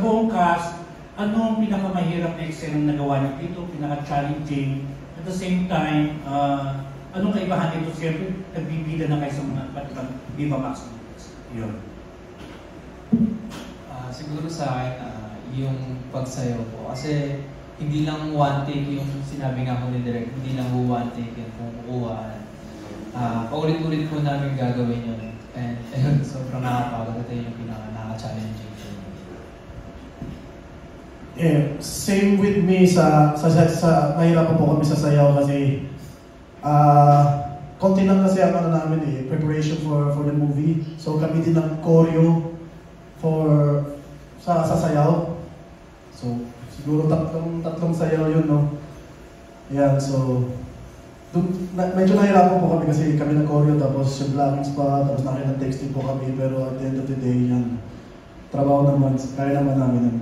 buong cast, ano ang pinakamahirap na eksena nagawa niyo dito, pinaka-challenging? At the same time, anong kaibahan dito? Siyempre, nagbibida na kayo sa mga patibang Viva Max movies. Yun. Siguro sa akin, yung pagsayaw po. Kasi hindi lang one take yung sinabi nga ko ni Direk, hindi lang one take yung kukuha. Paulit-ulit po namin gagawin yun. And ayun, sobrang nakapagod at yung pinaka-challenging. Yeah, same with me sa nahirapan po kami sa sayaw kasi konti lang kasi ang namin preparation for the movie. So kami din ng choreo sa sayaw. So siguro tatlong sayaw yun, no? Yan, so medyo nahirapan po kami kasi kami ng choreo tapos yung blockings pa, tapos texting po kami, pero at the end of the day, yan, trabaho naman, kaya naman namin yan.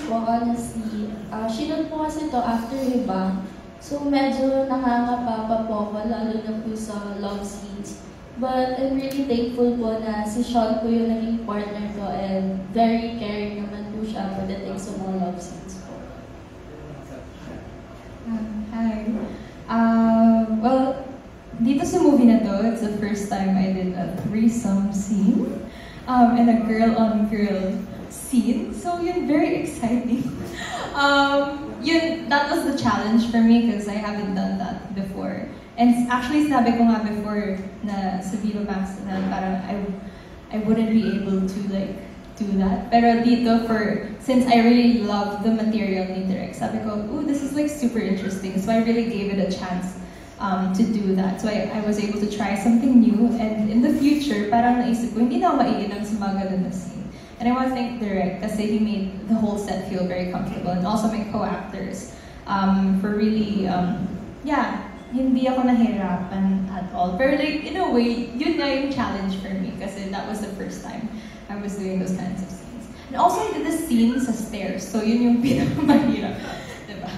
Honestly, sinunod po kasi ito after Hiba. So medyo nakangapapa po ako, lalo na po sa love scenes. But I'm really thankful po na si Sean po yung naging partner ko and very caring naman po siya pagdating sa mga love scenes po. Hi. Well, dito sa movie na to, it's the first time I did a threesome scene and a girl-on-girl scene. So yun, very exciting. That was the challenge for me because I haven't done that before. And actually, sabi ko nga before na sa Viva Max na parang I wouldn't be able to do that. Pero dito, since I really love the material ni Direk, sabi ko, ooh, this is super interesting. So I really gave it a chance to do that. So I was able to try something new. And in the future, parang naisip ko, hindi na ako maiilang sa mga ganun na scene. And I want to thank Direk kasi he made the whole set feel very comfortable, and also my co-actors for really, hindi ako nahirapan at all. Pero in a way, yun nga yung challenge for me kasi that was the first time I was doing those kinds of scenes. And also I did the scene sa stairs, so yun yung pinakamahirap, diba?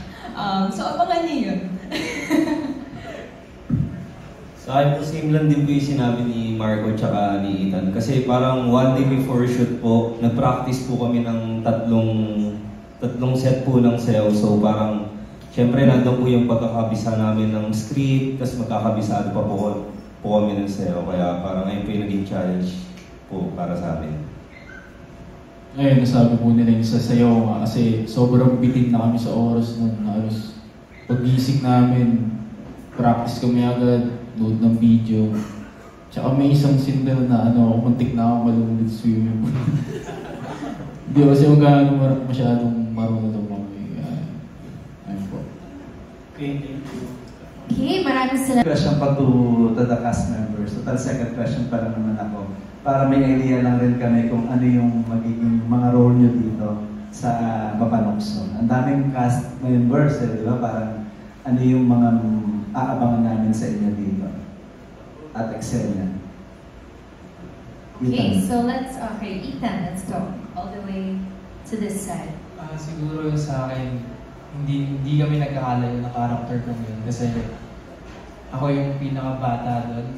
So abangan niyo yun. Sa akin po, same lang din po yung sinabi ni Marco tsaka ni Ethan. Kasi parang one day before shoot po, nag-practice po kami ng tatlong set po ng sayaw. So parang, syempre nandun po yung pagkakabisa namin ng script, tapos magkakabisado pa po kami ng sayaw. Kaya parang ngayon po yung naging challenge po para sa amin. Ngayon, nasabi po nila yung sa sayaw nga kasi sobrang bitin na kami sa oras nun. Halos pag-gising namin, practice kami agad, load ng video. Tsaka may isang scene na muntik na ako malumulid swimming pool. Hindi kasi yung gano'n masyadong marunong tumamoy. Ayun po. Okay, thank you. Okay, maraming salamat. Question pa to the cast members. Total second question pa lang naman ako. Para may idea lang rin kami kung ano yung magiging mga role nyo dito sa Mapanokson. Ang daming cast members, di ba? Parang ano yung mga aabangan namin sa inyo dito at Excelia. Okay, so Ethan, let's go all the way to this side. Siguro sa akin, hindi kami nagkakalayo na character ko yun kasi ako yung pinakabata doon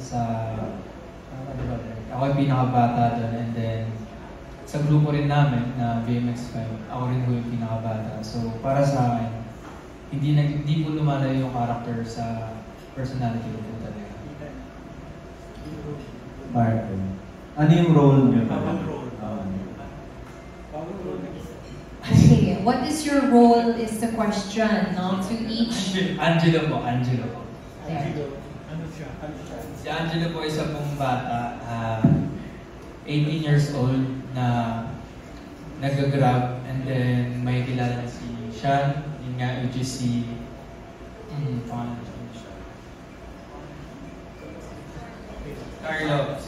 ako yung pinakabata doon, and then sa grupo rin namin na BMX5, ako rin yung pinakabata. So para sa akin, hindi po lumalayo yung character sa personality ko po talaga. Marco, ano yung role niyo? Okay, what is your role is the question, no? To each... Angelo po. There. Si Angelo po isa pong bata, 18 years old na nag-grab, and then may kilala si Sean, yun nga, which is si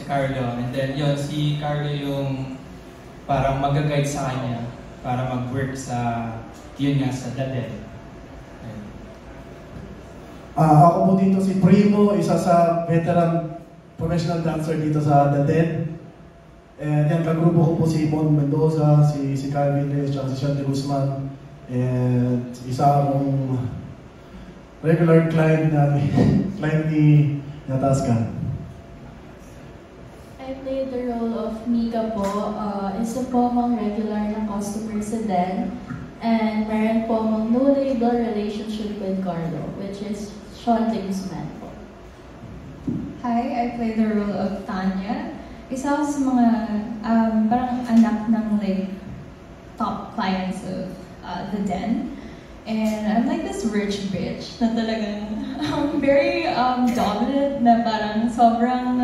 Carlo, and then yun, si Carlo yung parang mag-guide sa kanya para mag-work sa, yun nga, sa The Dead. Ako po dito si Primo, isa sa veteran professional dancer dito sa The Dead. And yan, kagrupo ko po si Mon Mendoza, si Kyle Villes, si Shanti Guzman. And isa akong regular client ni Natasca. I played the role of of Mika po, isa po akong regular na customer sa Den. And meron po akong no label relationship with Carlo, which is Sean Guzman po. Hi, I play the role of Tanya. Isa ako sa mga parang anak ng like top clients of the Den. And I'm like this rich bitch na talagang very dominant na parang sobrang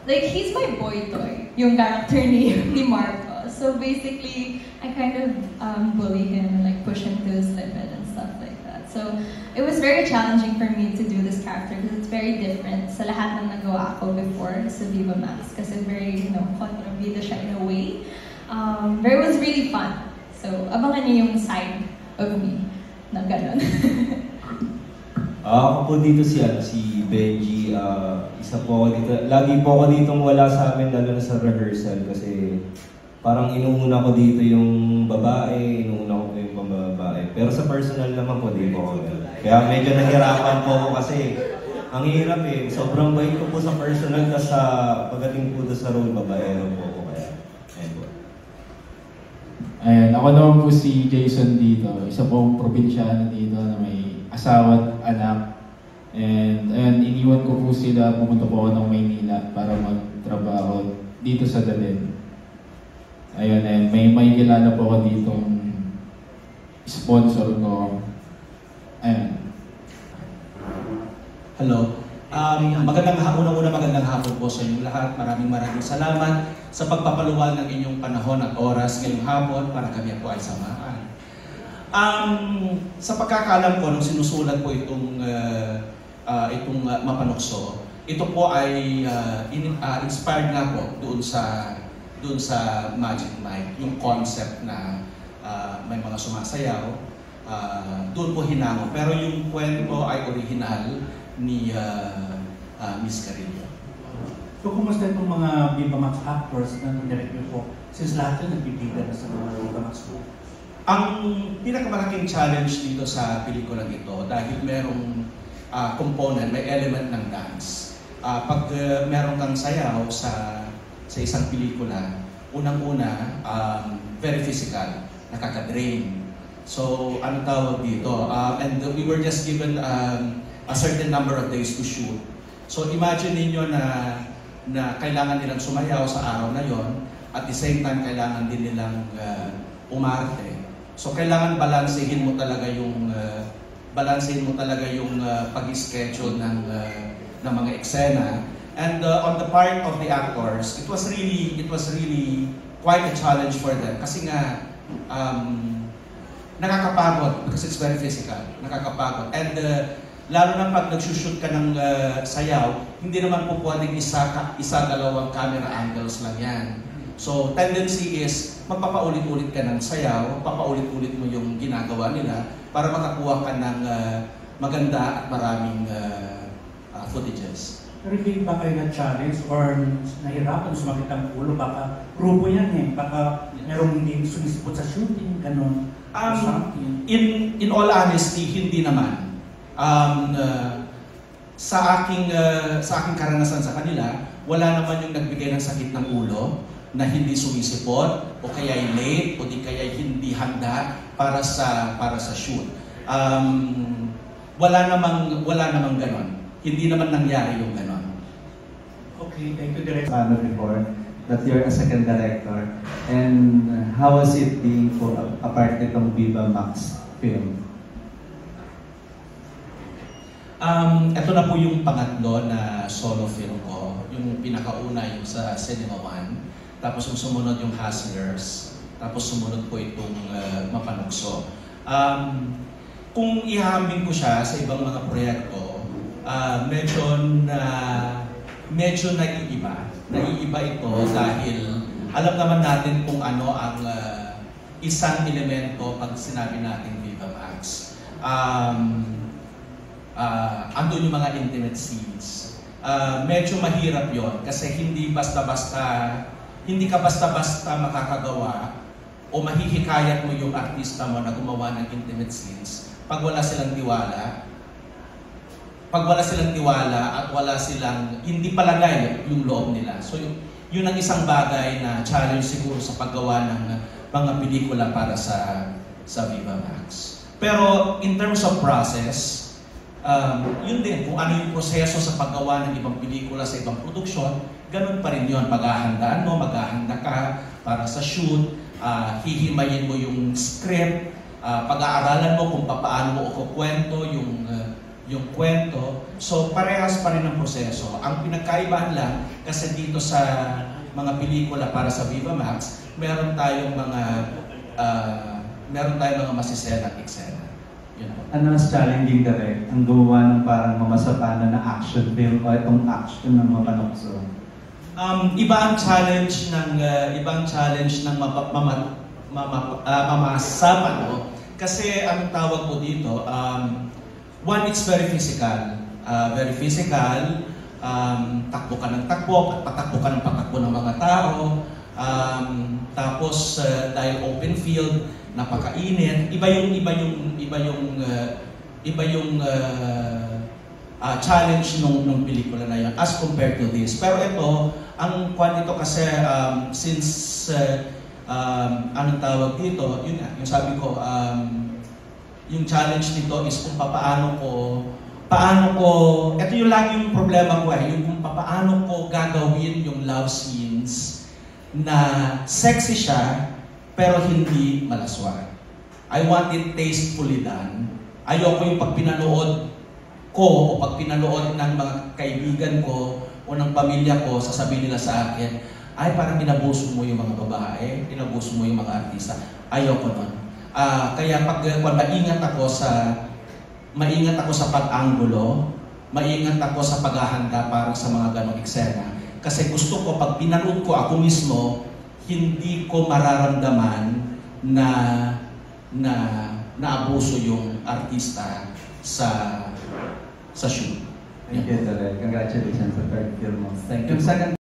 like he's my boy toy, yung character ni Marco. So basically, I kind of bully him and like push him to his limit and stuff like that. So it was very challenging for me to do this character because it's very different sa lahat ng nagawa ko before sa Viva Max kasi very, you know, kontrabida siya in a way. But it was really fun. So abangan niyo yung side of me na gano'n. Ako po dito si Benji. Isa po ako dito. Lagi po ako ditong wala sa amin, lalo na sa rehearsal kasi parang inuuna ko dito yung babae, inuuna ko yung pambabae. Pero sa personal naman po, di po ako gano'n. Kaya medyo nahirapan po ako kasi ang hirap eh. Sobrang bait ko po sa personal kasi sa pagdating po sa role, babaero po ako. Kaya, ayun po. Ayan, ako naman po si Jason dito. Isa pong probinsyano dito na may asawa at anak. And ayan, iniwan ko po sila, pumunta po ako ng Maynila para magtrabaho dito sa Daden. Ayun, and may kilala po ako ditong sponsor ko. Ayan. Hello. Magandang hapon po sa inyong lahat. Maraming salamat sa pagpapaluwal ng inyong panahon at oras ngayong hapon para kami po ay samahan. Sa pagkakalam ko, nung sinusulat po itong Mapanukso, ito po ay inspired nga po doon sa Magic Mike, yung concept na may mga sumasayaw, doon po hinango. Pero yung kwento ay original ni Miss Carillo. So, kumusta itong mga Viva Max actors na nag-direct po? Since lahat yun nagbibigay na sa mga Viva Max po. Ang pinakamalaking challenge dito sa pelikulang ito, dahil merong component, may element ng dance. Pag meron kang sayaw sa isang pelikula, unang-una, very physical, nakaka-drain. So, ano tawag dito? And we were just given a certain number of days to shoot. So imagine niyo na kailangan nilang sumayaw sa araw na yon, at the same time kailangan din nilang umarte. So kailangan balansehin mo talaga yung pag-schedule ng mga eksena. And on the part of the actors, it was really quite a challenge for them kasi nga nakakapagod because it's very physical. Nakakapagod. And lalo na pag nagsushoot ka ng sayaw, hindi naman po pwedeng dalawang camera angles lang yan. So, tendency is, magpapaulit-ulit ka ng sayaw, papaulit-ulit mo yung ginagawa nila para makakuha ka ng maganda at maraming footages. Pero hindi ba kayo na-challenge or nahirapan sumakit ang ulo? Baka grupo yan eh. Baka merong hindi sumisipot sa shooting, gano'n. In all honesty, hindi naman. Sa aking karanasan sa kanila, wala naman yung nagbigay ng sakit ng ulo na hindi sumisipot o kaya late o di kaya hindi handa para sa shoot. Wala namang ganon. Hindi naman nangyari yung ganon. Okay, thank you, Director. Paano before that you're a second director, and how was it being for a part nitong Viva Max film? Ito na po yung pangatlo na solo film ko. Yung pinakauna yung sa Cinema One. Tapos yung sumunod yung Hustlers. Tapos sumunod po itong Mapanukso. Kung ihahambing ko siya sa ibang mga proyekto, medyo naiiba. Naiiba ito dahil alam naman natin kung ano ang isang elemento pag sinabi natin Viva Max. Andun yung mga intimate scenes. Medyo mahirap yon kasi hindi ka basta-basta makakagawa o mahihikayat mo yung artista mo na gumawa ng intimate scenes pag wala silang tiwala. Pag wala silang tiwala at hindi palagay yung loob nila. So yun ang isang bagay na challenge siguro sa paggawa ng mga pelikula para sa Viva Max. Pero in terms of process, yun din, kung ano yung proseso sa paggawa ng ibang pelikula sa ibang produksyon, ganun pa rin yun. Maghahandaan mo, maghahanda ka para sa shoot, hihimayin mo yung script, pag-aaralan mo kung paano mo kukwento yung kwento. So parehas pa rin ang proseso. Ang pinagkaibahan lang, kasi dito sa mga pelikula para sa Viva Max, meron tayong mga masiselang eksena. Ano mas challenging direct? Ang gumawa ng parang mamasapana na action film o itong action ng Mapanokso? Iba ang challenge ng mamasapano. Kasi ang tawag ko dito, one, it's very physical. Takbo ka ng takbo, patakbo ka ng patakbo ng mga tao. Tapos dahil open field, napakainit. Iba yung challenge nung pelikula na yun as compared to this. Pero ito, ang kwan nito kasi since anong tawag dito, yun nga, yung sabi ko, yung challenge nito is kung paano ko, ito yung lagi yung problema ko yung kung paano ko gagawin yung love scenes na sexy siya, pero hindi malaswa. I want it tastefully done. Ayoko yung pag pinanood ko o pag pinanood ng mga kaibigan ko o ng pamilya ko, sasabihin nila sa akin, ay parang inabuso mo yung mga babae, inabuso mo yung mga artista. Ayoko nun. Kaya pag maingat ako sa pag-anggulo, maingat ako sa paghahanda para sa mga ganong eksena. Kasi gusto ko, pag pinanood ko ako mismo, hindi ko mararamdaman na naabuso yung artista sa shoot. Thank you, Direk. Congratulations sa third film mo. Thank you. Yung second